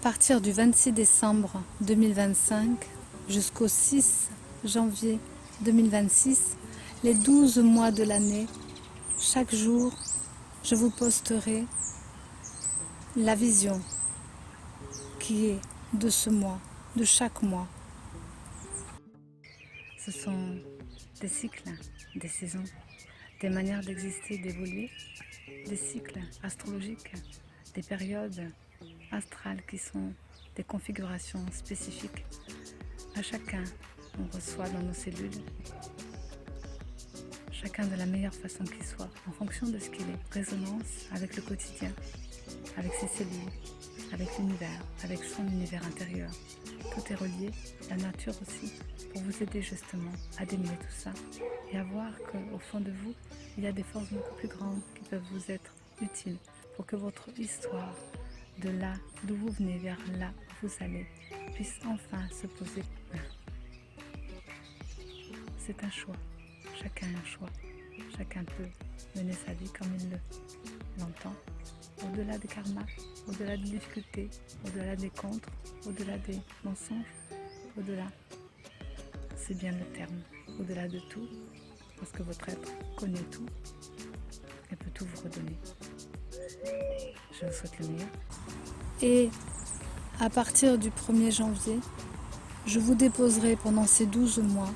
partir du 26 décembre 2025 jusqu'au 6 janvier 2026, les 12 mois de l'année, chaque jour, je vous posterai la vision qui est de ce mois, de chaque mois. Ce sont des cycles, des saisons, des manières d'exister, d'évoluer, des cycles astrologiques, des périodes astrales qui sont des configurations spécifiques. À chacun, on reçoit dans nos cellules, chacun de la meilleure façon qu'il soit, en fonction de ce qu'il est, résonance avec le quotidien, avec ses cellules, avec l'univers, avec son univers intérieur. Tout est relié, la nature aussi, pour vous aider justement à démêler tout ça et à voir qu'au fond de vous, il y a des forces beaucoup plus grandes qui peuvent vous être utiles pour que votre histoire, de là d'où vous venez vers là où vous allez, puisse enfin se poser. C'est un choix, chacun a un choix, chacun peut mener sa vie comme il l'entend, au-delà des karmas, au-delà des difficultés, au-delà des contres, au-delà des mensonges, au-delà, c'est bien le terme, au-delà de tout, parce que votre être connaît tout et peut tout vous redonner. Je vous souhaite le meilleur. Et à partir du 1er janvier, je vous déposerai pendant ces 12 mois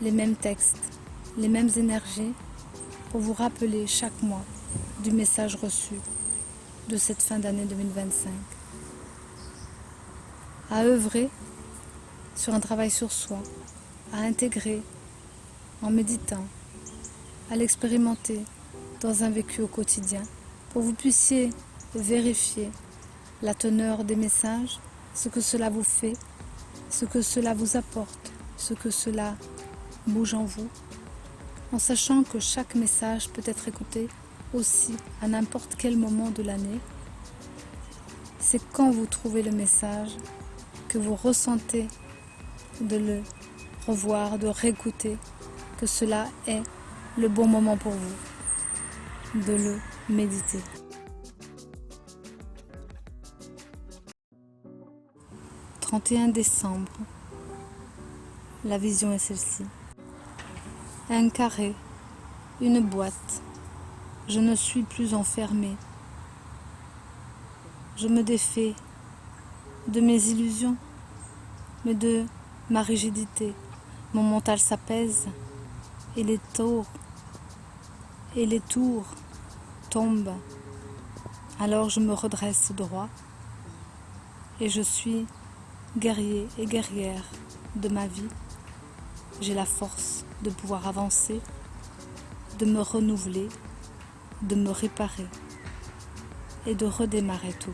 les mêmes textes, les mêmes énergies pour vous rappeler chaque mois du message reçu de cette fin d'année 2025. À œuvrer sur un travail sur soi, à intégrer en méditant, à l'expérimenter dans un vécu au quotidien pour que vous puissiez vérifier la teneur des messages, ce que cela vous fait, ce que cela vous apporte, ce que cela bouge en vous, en sachant que chaque message peut être écouté aussi à n'importe quel moment de l'année. C'est quand vous trouvez le message que vous ressentez de le revoir, de réécouter, que cela est le bon moment pour vous de le méditer. « 31 décembre, la vision est celle-ci. Un carré, une boîte, je ne suis plus enfermée. Je me défais de mes illusions, mais de ma rigidité. Mon mental s'apaise et les tours tombent. Alors je me redresse droit et je suis guerrier et guerrière de ma vie. J'ai la force de pouvoir avancer, de me renouveler, de me réparer et de redémarrer tout.